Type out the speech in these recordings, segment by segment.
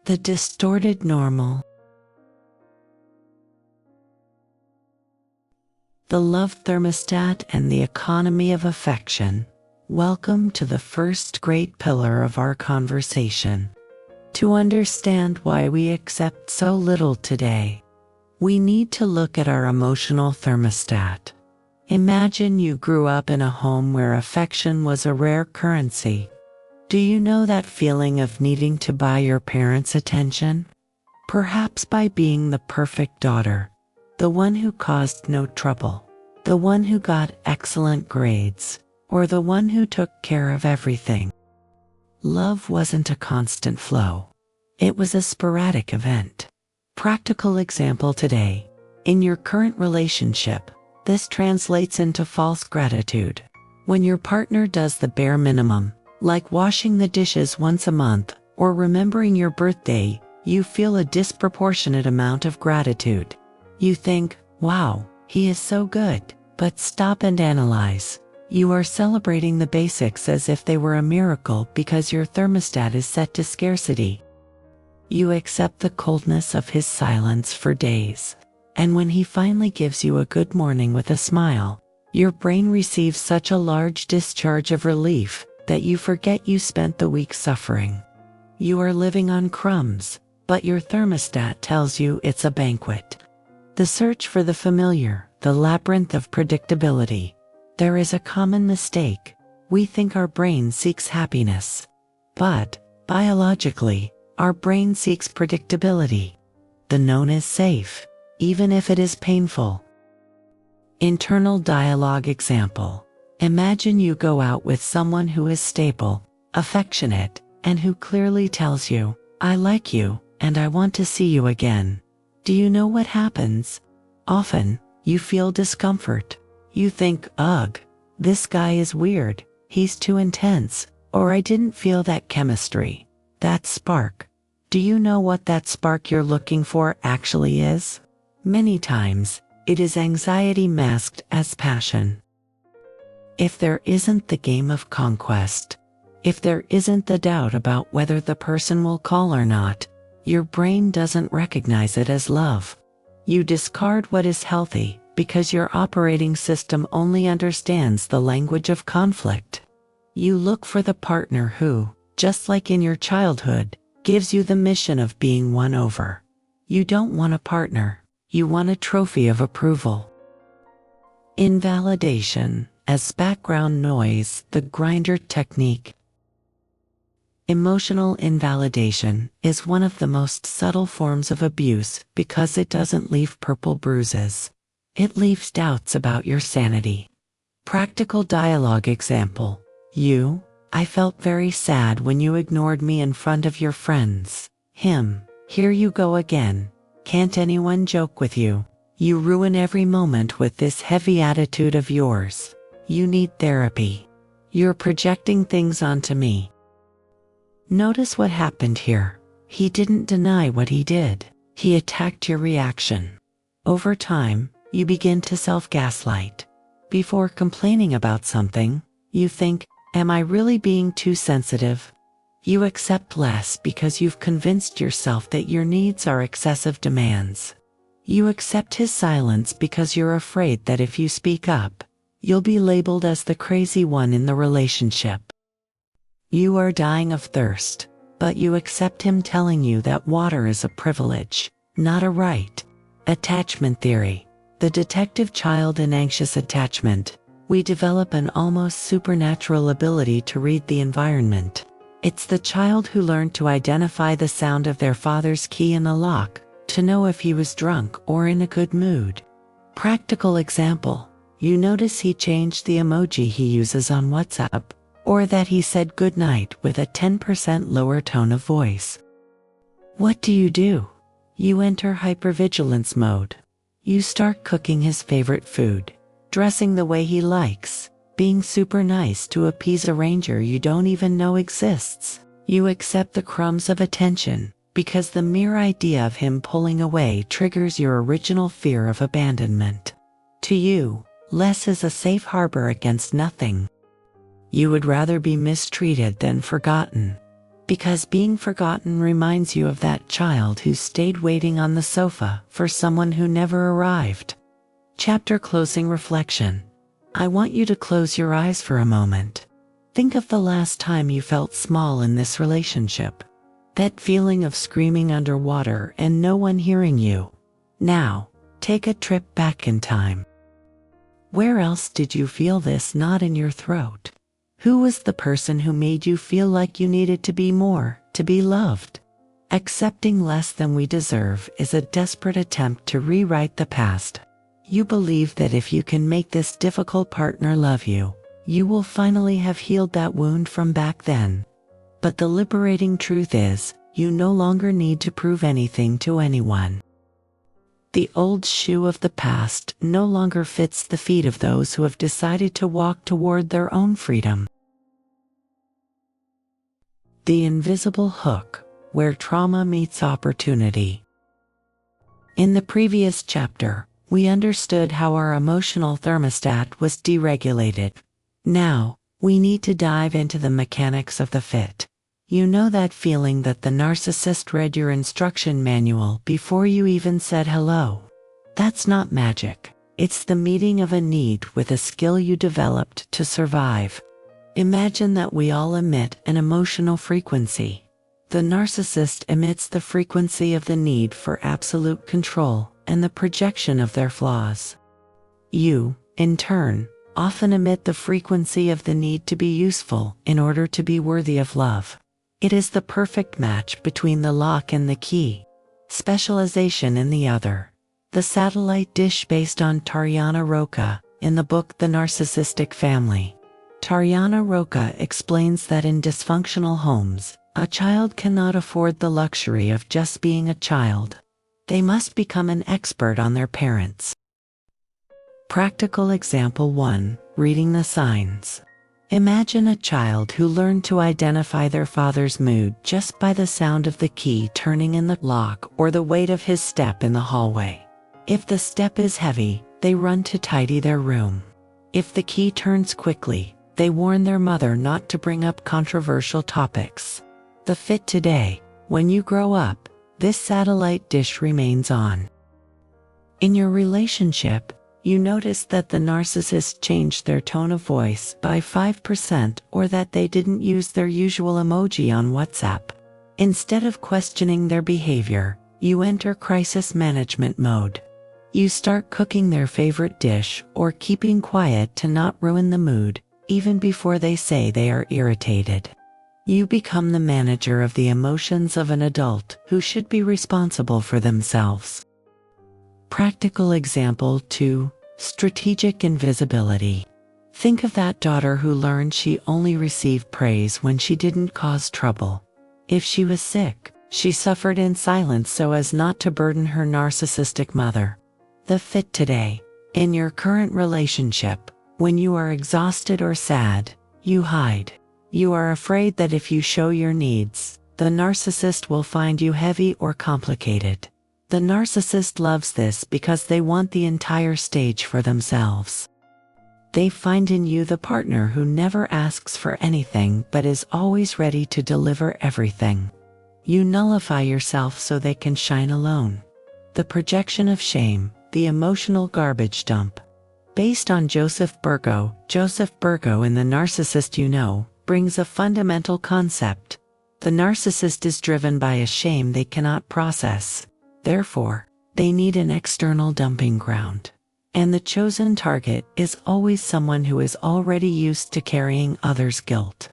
The distorted normal. The love thermostat and the economy of affection. Welcome to the first great pillar of our conversation. To understand why we accept so little today, we need to look at our emotional thermostat. Imagine you grew up in a home where affection was a rare currency. Do you know that feeling of needing to buy your parents' attention? Perhaps by being the perfect daughter, the one who caused no trouble, the one who got excellent grades, or the one who took care of everything. Love wasn't a constant flow. It was a sporadic event. Practical example today. In your current relationship, this translates into false gratitude. When your partner does the bare minimum, like washing the dishes once a month or remembering your birthday, you feel a disproportionate amount of gratitude. You think, wow, he is so good. But stop and analyze. You are celebrating the basics as if they were a miracle because your thermostat is set to scarcity. You accept the coldness of his silence for days. And when he finally gives you a good morning with a smile, your brain receives such a large discharge of relief that you forget you spent the week suffering. You are living on crumbs, but your thermostat tells you it's a banquet. The search for the familiar, the labyrinth of predictability. There is a common mistake. We think our brain seeks happiness. But, biologically, our brain seeks predictability. The known is safe, even if it is painful. Internal dialogue example. Imagine you go out with someone who is stable, affectionate, and who clearly tells you, I like you, and I want to see you again. Do you know what happens? Often, you feel discomfort. You think, ugh, this guy is weird, he's too intense, or I didn't feel that chemistry, that spark. Do you know what that spark you're looking for actually is? Many times, it is anxiety masked as passion. If there isn't the game of conquest, if there isn't the doubt about whether the person will call or not, your brain doesn't recognize it as love. You discard what is healthy because your operating system only understands the language of conflict. You look for the partner who, just like in your childhood, gives you the mission of being won over. You don't want a partner. You want a trophy of approval. Invalidation, as background noise, the grinder technique. Emotional invalidation is one of the most subtle forms of abuse because it doesn't leave purple bruises. It leaves doubts about your sanity. Practical dialogue example. I felt very sad when you ignored me in front of your friends. Him, here you go again. Can't anyone joke with you? You ruin every moment with this heavy attitude of yours. You need therapy. You're projecting things onto me. Notice what happened here. He didn't deny what he did. He attacked your reaction. Over time, you begin to self-gaslight. Before complaining about something, you think, am I really being too sensitive? You accept less because you've convinced yourself that your needs are excessive demands. You accept his silence because you're afraid that if you speak up, you'll be labeled as the crazy one in the relationship. You are dying of thirst, but you accept him telling you that water is a privilege, not a right. Attachment theory. The detective child in anxious attachment. We develop an almost supernatural ability to read the environment. It's the child who learned to identify the sound of their father's key in the lock, to know if he was drunk or in a good mood. Practical example. You notice he changed the emoji he uses on WhatsApp, or that he said goodnight with a 10% lower tone of voice. What do? You enter hypervigilance mode. You start cooking his favorite food, dressing the way he likes, being super nice to appease a ranger you don't even know exists. You accept the crumbs of attention, because the mere idea of him pulling away triggers your original fear of abandonment. To you, less is a safe harbor against nothing. You would rather be mistreated than forgotten. Because being forgotten reminds you of that child who stayed waiting on the sofa for someone who never arrived. Chapter closing reflection. I want you to close your eyes for a moment. Think of the last time you felt small in this relationship. That feeling of screaming underwater and no one hearing you. Now, take a trip back in time. Where else did you feel this knot in your throat? Who was the person who made you feel like you needed to be more, to be loved? Accepting less than we deserve is a desperate attempt to rewrite the past. You believe that if you can make this difficult partner love you, you will finally have healed that wound from back then. But the liberating truth is, you no longer need to prove anything to anyone. The old shoe of the past no longer fits the feet of those who have decided to walk toward their own freedom. The invisible hook, where trauma meets opportunity. In the previous chapter, we understood how our emotional thermostat was deregulated. Now, we need to dive into the mechanics of the fit. You know that feeling that the narcissist read your instruction manual before you even said hello? That's not magic. It's the meeting of a need with a skill you developed to survive. Imagine that we all emit an emotional frequency. The narcissist emits the frequency of the need for absolute control and the projection of their flaws. You, in turn, often emit the frequency of the need to be useful in order to be worthy of love. It is the perfect match between the lock and the key. Specialization in the other. The satellite dish based on Taryana Rocha, in the book The Narcissistic Family. Taryana Rocha explains that in dysfunctional homes, a child cannot afford the luxury of just being a child. They must become an expert on their parents. Practical example 1, reading the signs. Imagine a child who learned to identify their father's mood just by the sound of the key turning in the lock or the weight of his step in the hallway. If the step is heavy, they run to tidy their room. If the key turns quickly, they warn their mother not to bring up controversial topics. The fit today, when you grow up, this satellite dish remains on. In your relationship, you notice that the narcissist changed their tone of voice by 5% or that they didn't use their usual emoji on WhatsApp. Instead of questioning their behavior, you enter crisis management mode. You start cooking their favorite dish or keeping quiet to not ruin the mood, even before they say they are irritated. You become the manager of the emotions of an adult who should be responsible for themselves. Practical example 2. Strategic invisibility. Think of that daughter who learned she only received praise when she didn't cause trouble. If she was sick, she suffered in silence so as not to burden her narcissistic mother. The fit today. In your current relationship, when you are exhausted or sad, you hide. You are afraid that if you show your needs, the narcissist will find you heavy or complicated. The narcissist loves this because they want the entire stage for themselves. They find in you the partner who never asks for anything but is always ready to deliver everything. You nullify yourself so they can shine alone. The projection of shame, the emotional garbage dump. Based on Burgo, Joseph Burgo in The Narcissist You Know, brings a fundamental concept. The narcissist is driven by a shame they cannot process. Therefore, they need an external dumping ground. And the chosen target is always someone who is already used to carrying others' guilt.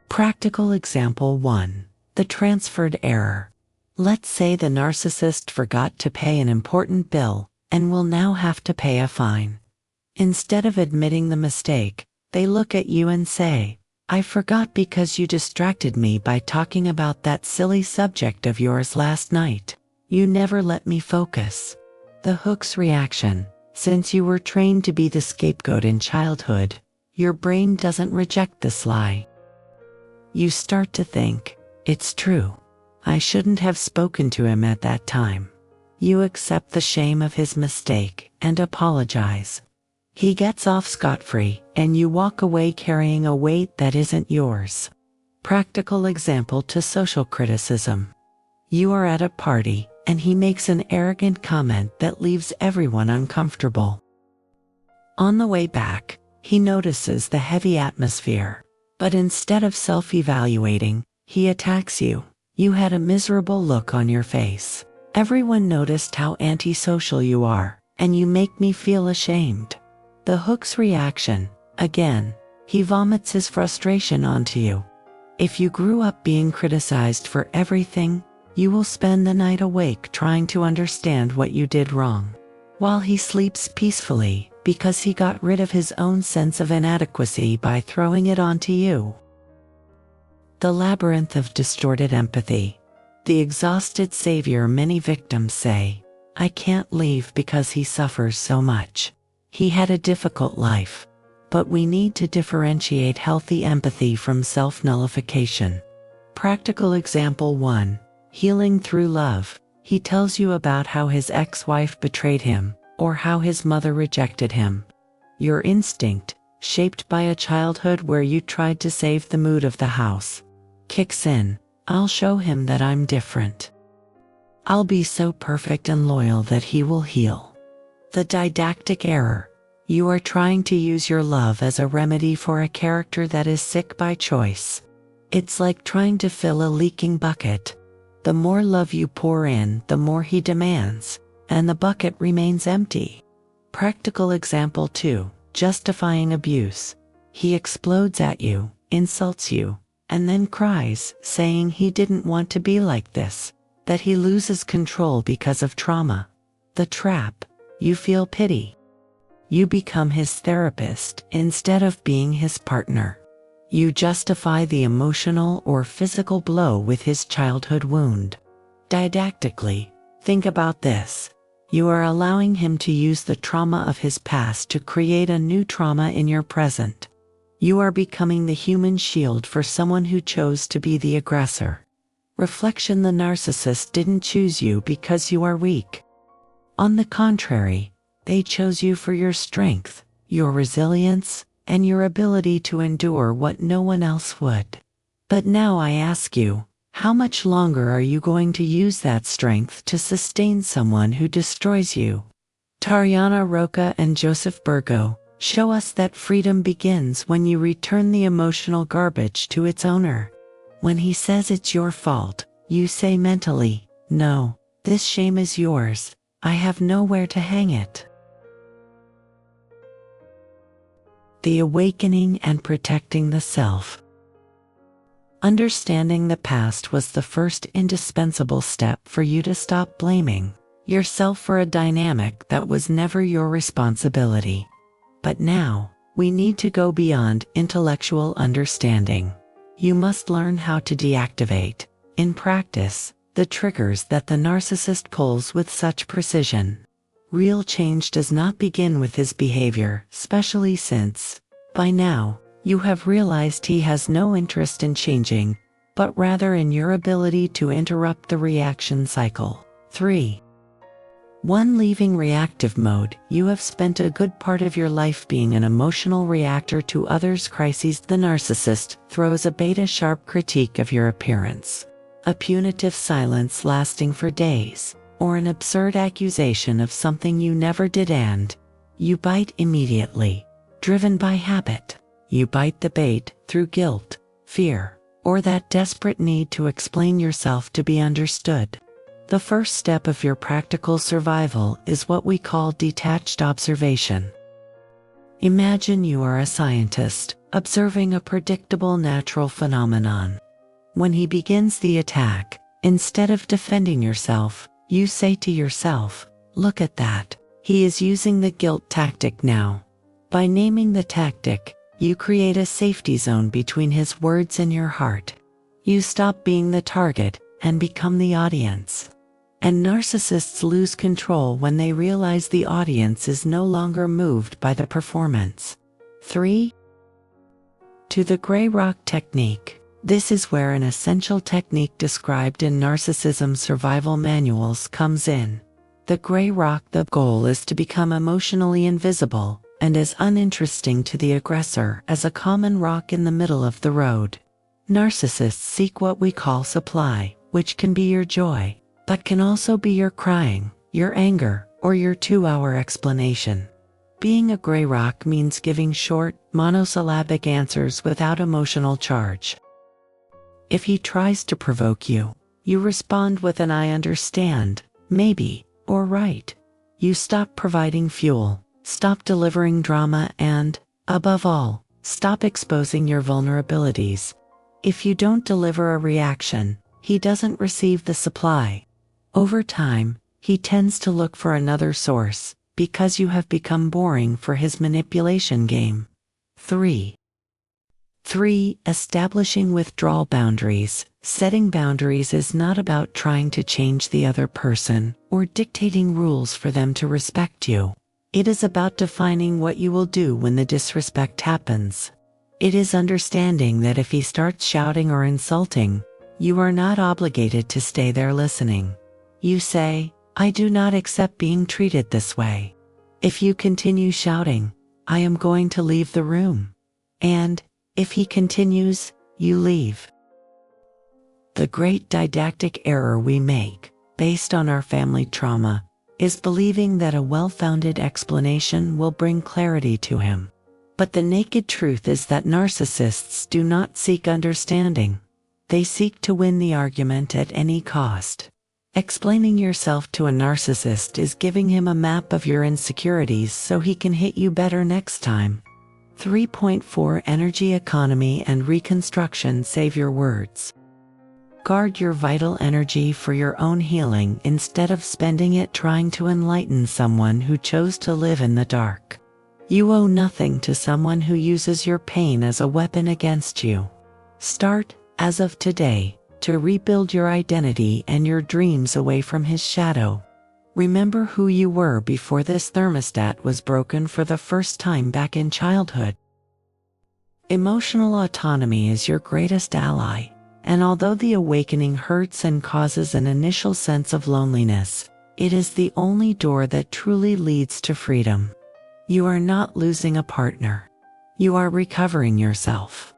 Practical example 1. The transferred error. Let's say the narcissist forgot to pay an important bill and will now have to pay a fine. Instead of admitting the mistake, they look at you and say, "I forgot because you distracted me by talking about that silly subject of yours last night. You never let me focus." The hook's reaction. Since you were trained to be the scapegoat in childhood, your brain doesn't reject this lie. You start to think, it's true. I shouldn't have spoken to him at that time. You accept the shame of his mistake and apologize. He gets off scot-free, and you walk away carrying a weight that isn't yours. Practical example to social criticism. You are at a party, and he makes an arrogant comment that leaves everyone uncomfortable. On the way back, he notices the heavy atmosphere, but instead of self-evaluating, he attacks you. You had a miserable look on your face. Everyone noticed how antisocial you are, and you make me feel ashamed. The hook's reaction, again, he vomits his frustration onto you. If you grew up being criticized for everything, you will spend the night awake trying to understand what you did wrong, while he sleeps peacefully because he got rid of his own sense of inadequacy by throwing it onto you. The labyrinth of distorted empathy. The exhausted savior many victims say, "I can't leave because he suffers so much. He had a difficult life." But we need to differentiate healthy empathy from self-nullification. Practical example 1. Healing through love. He tells you about how his ex-wife betrayed him, or how his mother rejected him. Your instinct, shaped by a childhood where you tried to save the mood of the house, kicks in. I'll show him that I'm different. I'll be so perfect and loyal that he will heal. The didactic error. You are trying to use your love as a remedy for a character that is sick by choice. It's like trying to fill a leaking bucket. The more love you pour in, the more he demands, and the bucket remains empty. Practical example 2. Justifying abuse. He explodes at you, insults you, and then cries, saying he didn't want to be like this, that he loses control because of trauma. The trap. You feel pity. You become his therapist instead of being his partner. You justify the emotional or physical blow with his childhood wound. Didactically, think about this. You are allowing him to use the trauma of his past to create a new trauma in your present. You are becoming the human shield for someone who chose to be the aggressor. Reflection. The narcissist didn't choose you because you are weak. On the contrary, they chose you for your strength, your resilience, and your ability to endure what no one else would. But now I ask you, how much longer are you going to use that strength to sustain someone who destroys you? Taryana, Rocha, and Burgo show us that freedom begins when you return the emotional garbage to its owner. When he says it's your fault, you say mentally, "No, this shame is yours. I have nowhere to hang it." The awakening and protecting the self. Understanding the past was the first indispensable step for you to stop blaming yourself for a dynamic that was never your responsibility. But now, we need to go beyond intellectual understanding. You must learn how to deactivate, in practice, the triggers that the narcissist pulls with such precision. Real change does not begin with his behavior, especially since, by now, you have realized he has no interest in changing, but rather in your ability to interrupt the reaction cycle. 3. 1. Leaving reactive mode. You have spent a good part of your life being an emotional reactor to others' crises. The narcissist throws a beta-sharp critique of your appearance, a punitive silence lasting for days, or an absurd accusation of something you never did, and you bite immediately, driven by habit. You bite the bait through guilt, fear, or that desperate need to explain yourself to be understood. The first step of your practical survival is what we call detached observation. Imagine you are a scientist, observing a predictable natural phenomenon. When he begins the attack, instead of defending yourself, you say to yourself, "Look at that. He is using the guilt tactic now." By naming the tactic, you create a safety zone between his words and your heart. You stop being the target and become the audience. And narcissists lose control when they realize the audience is no longer moved by the performance. 3. To the gray rock technique. This is where an essential technique described in narcissism survival manuals comes in. The gray rock. The goal is to become emotionally invisible and as uninteresting to the aggressor as a common rock in the middle of the road. Narcissists seek what we call supply, which can be your joy, but can also be your crying, your anger, or your 2-hour explanation. Being a gray rock means giving short, monosyllabic answers without emotional charge. If he tries to provoke you, you respond with an "I understand," "maybe," or "right." You stop providing fuel, stop delivering drama, and, above all, stop exposing your vulnerabilities. If you don't deliver a reaction, he doesn't receive the supply. Over time, he tends to look for another source, because you have become boring for his manipulation game. 3. Establishing withdrawal boundaries. Setting boundaries is not about trying to change the other person or dictating rules for them to respect you. It is about defining what you will do when the disrespect happens. It is understanding that if he starts shouting or insulting, you are not obligated to stay there listening. You say, "I do not accept being treated this way." If you continue shouting, "I am going to leave the room." And, if he continues, you leave. The great didactic error we make, based on our family trauma, is believing that a well-founded explanation will bring clarity to him. But the naked truth is that narcissists do not seek understanding. They seek to win the argument at any cost. Explaining yourself to a narcissist is giving him a map of your insecurities so he can hit you better next time. 3.4 Energy economy and reconstruction. Save your words. Guard your vital energy for your own healing instead of spending it trying to enlighten someone who chose to live in the dark. You owe nothing to someone who uses your pain as a weapon against you. Start, as of today, to rebuild your identity and your dreams away from his shadow. Remember who you were before this thermostat was broken for the first time back in childhood. Emotional autonomy is your greatest ally, and although the awakening hurts and causes an initial sense of loneliness, it is the only door that truly leads to freedom. You are not losing a partner. You are recovering yourself.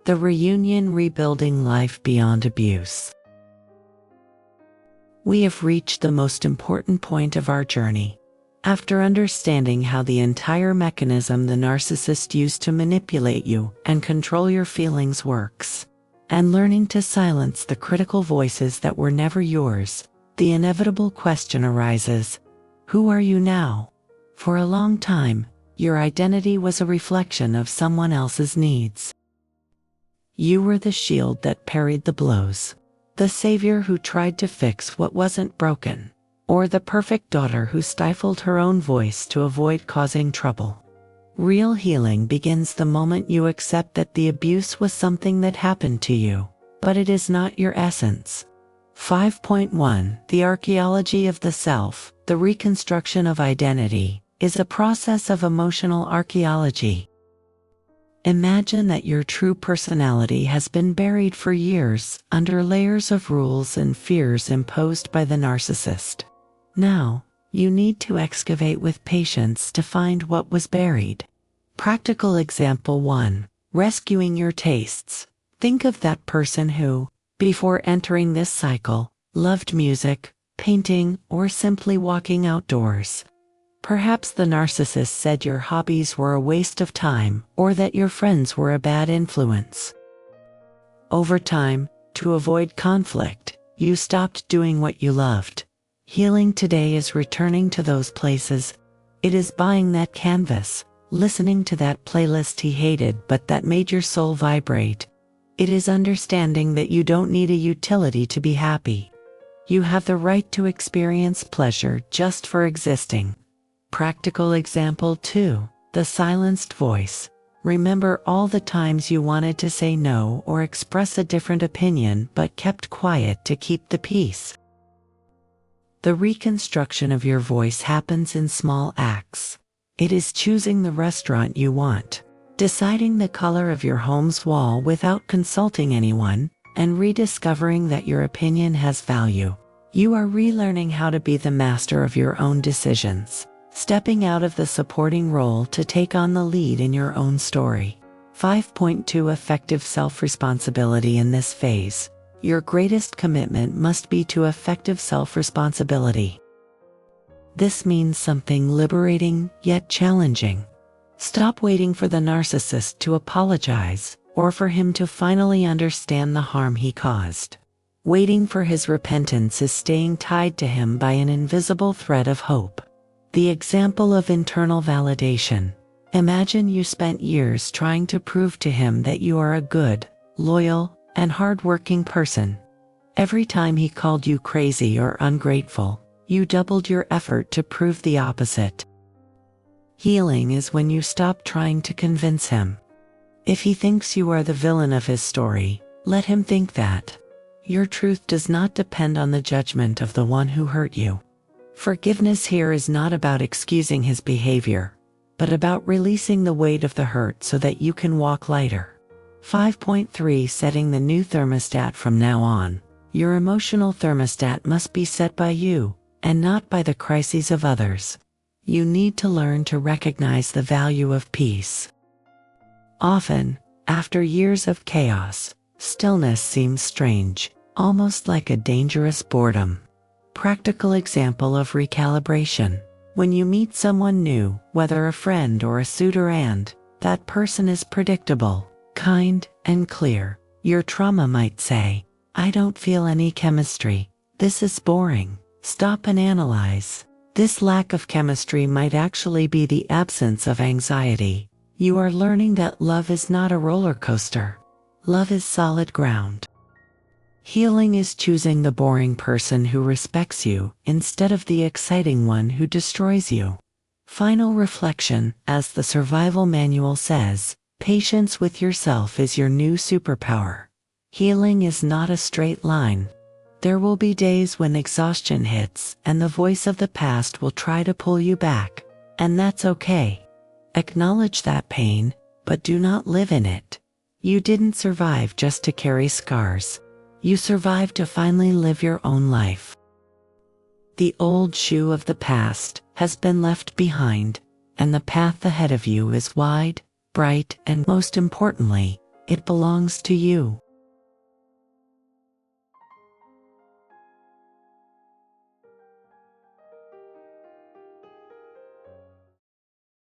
The reunion. Rebuilding life beyond abuse. We have reached the most important point of our journey. After understanding how the entire mechanism the narcissist used to manipulate you and control your feelings works, and learning to silence the critical voices that were never yours, the inevitable question arises: who are you now? For a long time, your identity was a reflection of someone else's needs. You were the shield that parried the blows, the savior who tried to fix what wasn't broken, or the perfect daughter who stifled her own voice to avoid causing trouble. Real healing begins the moment you accept that the abuse was something that happened to you, but it is not your essence. 5.1 The Archaeology of the Self. The Reconstruction of Identity is a process of emotional archaeology. Imagine that your true personality has been buried for years under layers of rules and fears imposed by the narcissist. Now, you need to excavate with patience to find what was buried. Practical example 1. Rescuing your tastes. Think of that person who, before entering this cycle, loved music, painting, or simply walking outdoors. Perhaps the narcissist said your hobbies were a waste of time or that your friends were a bad influence. Over time, to avoid conflict, you stopped doing what you loved. Healing today is returning to those places. It is buying that canvas, listening to that playlist he hated but that made your soul vibrate. It is understanding that you don't need a utility to be happy. You have the right to experience pleasure just for existing. Practical example 2. The silenced voice. Remember all the times you wanted to say no or express a different opinion but kept quiet to keep the peace. The reconstruction of your voice happens in small acts. It is choosing the restaurant you want, deciding the color of your home's wall without consulting anyone, and rediscovering that your opinion has value. You are relearning how to be the master of your own decisions. stepping out of the supporting role to take on the lead in your own story. 5.2 Effective self-responsibility. In this phase, your greatest commitment must be to effective self-responsibility. This means something liberating yet challenging. Stop waiting for the narcissist to apologize, or for him to finally understand the harm he caused. Waiting for his repentance is staying tied to him by an invisible thread of hope. The example of internal validation. Imagine you spent years trying to prove to him that you are a good, loyal, and hard-working person. Every time he called you crazy or ungrateful, you doubled your effort to prove the opposite. Healing is when you stop trying to convince him. If he thinks you are the villain of his story, let him think that. Your truth does not depend on the judgment of the one who hurt you. Forgiveness here is not about excusing his behavior, but about releasing the weight of the hurt so that you can walk lighter. 5.3 Setting the new thermostat. From now on, your emotional thermostat must be set by you, and not by the crises of others. You need to learn to recognize the value of peace. Often, after years of chaos, stillness seems strange, almost like a dangerous boredom. Practical example of recalibration. When you meet someone new, whether a friend or a suitor, and that person is predictable, kind, and clear, your trauma might say, "I don't feel any chemistry. This is boring." Stop and analyze. This lack of chemistry might actually be the absence of anxiety. You are learning that love is not a roller coaster. Love is solid ground. Healing is choosing the boring person who respects you instead of the exciting one who destroys you. Final reflection. As the survival manual says, patience with yourself is your new superpower. Healing is not a straight line. There will be days when exhaustion hits and the voice of the past will try to pull you back, and that's okay. Acknowledge that pain, but do not live in it. You didn't survive just to carry scars. You survived to finally live your own life. The old shoe of the past has been left behind, and the path ahead of you is wide, bright, and most importantly, it belongs to you.